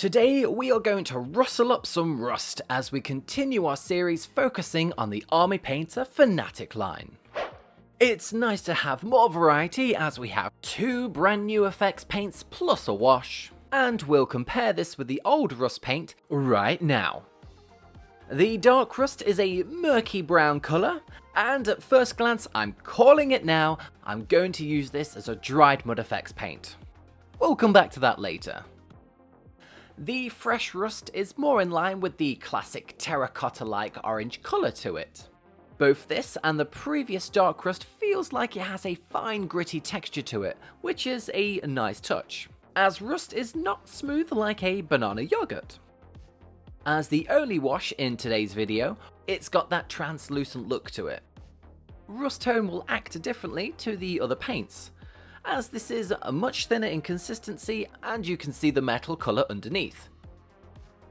Today we are going to rustle up some rust as we continue our series focusing on the Army Painter Fanatic line. It's nice to have more variety as we have 2 brand new effects paints plus a wash, and we'll compare this with the old rust paint right now. The dark rust is a murky brown colour, and at first glance I'm calling it now, I'm going to use this as a dried mud effects paint. We'll come back to that later. The fresh rust is more in line with the classic terracotta-like orange colour to it. Both this and the previous dark rust feels like it has a fine gritty texture to it, which is a nice touch, as rust is not smooth like a banana yogurt. As the only wash in today's video, it's got that translucent look to it. Rust tone will act differently to the other paints, as this is much thinner in consistency and you can see the metal colour underneath.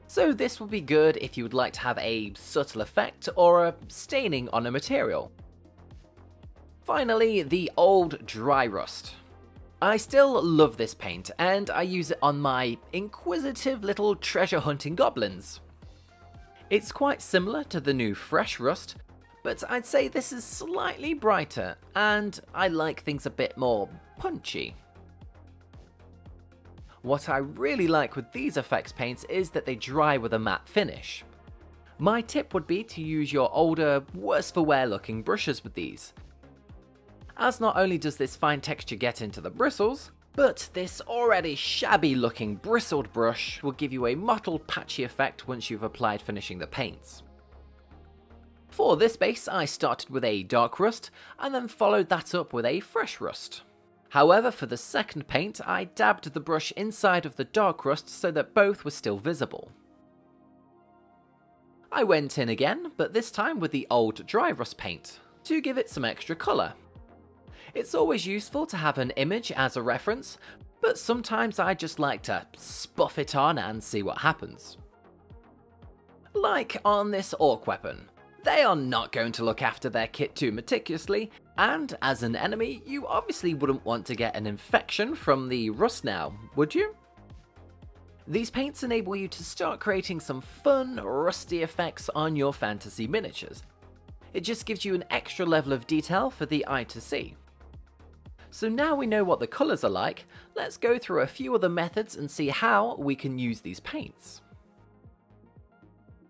So this will be good if you would like to have a subtle effect or a staining on a material. Finally, the old dry rust. I still love this paint and I use it on my inquisitive little treasure hunting goblins. It's quite similar to the new fresh rust, but I'd say this is slightly brighter and I like things a bit more punchy. What I really like with these effects paints is that they dry with a matte finish. My tip would be to use your older, worse for wear looking brushes with these, as not only does this fine texture get into the bristles, but this already shabby looking bristled brush will give you a mottled patchy effect once you've applied finishing the paints. For this base I started with a dark rust and then followed that up with a fresh rust. However, for the second paint I dabbed the brush inside of the dark rust so that both were still visible. I went in again, but this time with the old dry rust paint, to give it some extra colour. It's always useful to have an image as a reference, but sometimes I just like to spuff it on and see what happens. Like on this orc weapon. They are not going to look after their kit too meticulously, and as an enemy, you obviously wouldn't want to get an infection from the rust now, would you? These paints enable you to start creating some fun, rusty effects on your fantasy miniatures. It just gives you an extra level of detail for the eye to see. So now we know what the colours are like, let's go through a few other methods and see how we can use these paints.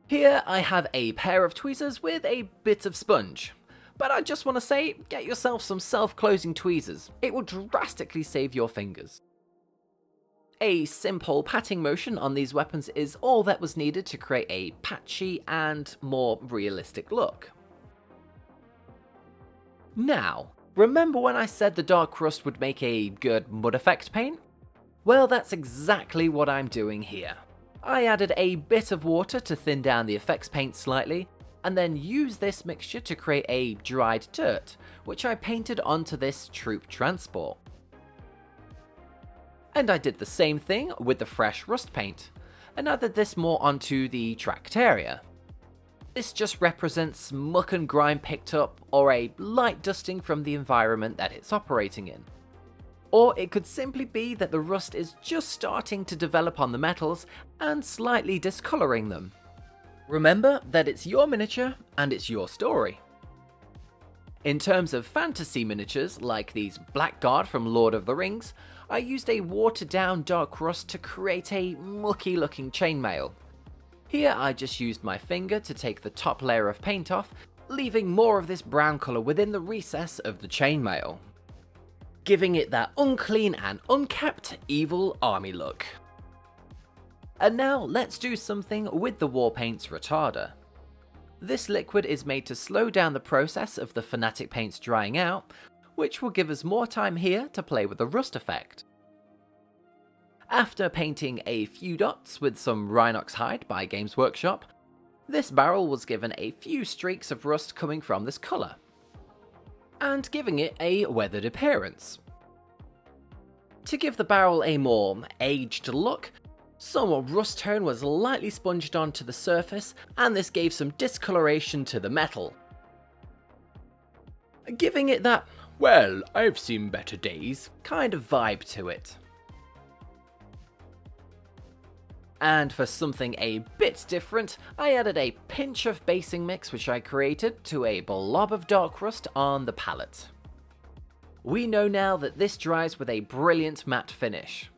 Here I have a pair of tweezers with a bit of sponge, but I just want to say, get yourself some self-closing tweezers, it will drastically save your fingers. A simple patting motion on these weapons is all that was needed to create a patchy and more realistic look. Now, remember when I said the dark rust would make a good mud effect paint? Well, that's exactly what I'm doing here. I added a bit of water to thin down the effects paint slightly, and then used this mixture to create a dried dirt, which I painted onto this troop transport. And I did the same thing with the fresh rust paint, and added this more onto the tracked area. This just represents muck and grime picked up, or a light dusting from the environment that it's operating in. Or it could simply be that the rust is just starting to develop on the metals and slightly discolouring them. Remember that it's your miniature and it's your story. In terms of fantasy miniatures, like these Blackguard from Lord of the Rings, I used a watered down dark rust to create a mucky looking chainmail. Here I just used my finger to take the top layer of paint off, leaving more of this brown colour within the recess of the chainmail, giving it that unclean and unkept evil army look. And now let's do something with the War Paints retarder. This liquid is made to slow down the process of the Fanatic paints drying out, which will give us more time here to play with the rust effect. After painting a few dots with some Rhinox hide by Games Workshop, this barrel was given a few streaks of rust coming from this colour, and giving it a weathered appearance. To give the barrel a more aged look, some rust tone was lightly sponged onto the surface, and this gave some discoloration to the metal, giving it that, well, I've seen better days kind of vibe to it. And for something a bit different, I added a pinch of basing mix which I created to a blob of dark rust on the palette. We know now that this dries with a brilliant matte finish.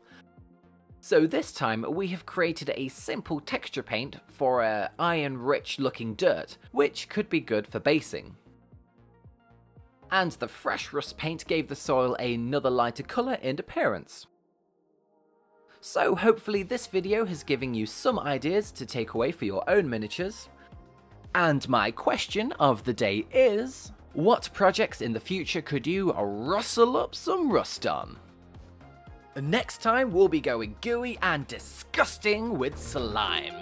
So this time we have created a simple texture paint for a iron-rich looking dirt, which could be good for basing. And the fresh rust paint gave the soil another lighter colour and appearance. So hopefully this video has given you some ideas to take away for your own miniatures. And my question of the day is, what projects in the future could you rustle up some rust on? Next time we'll be going gooey and disgusting with slime.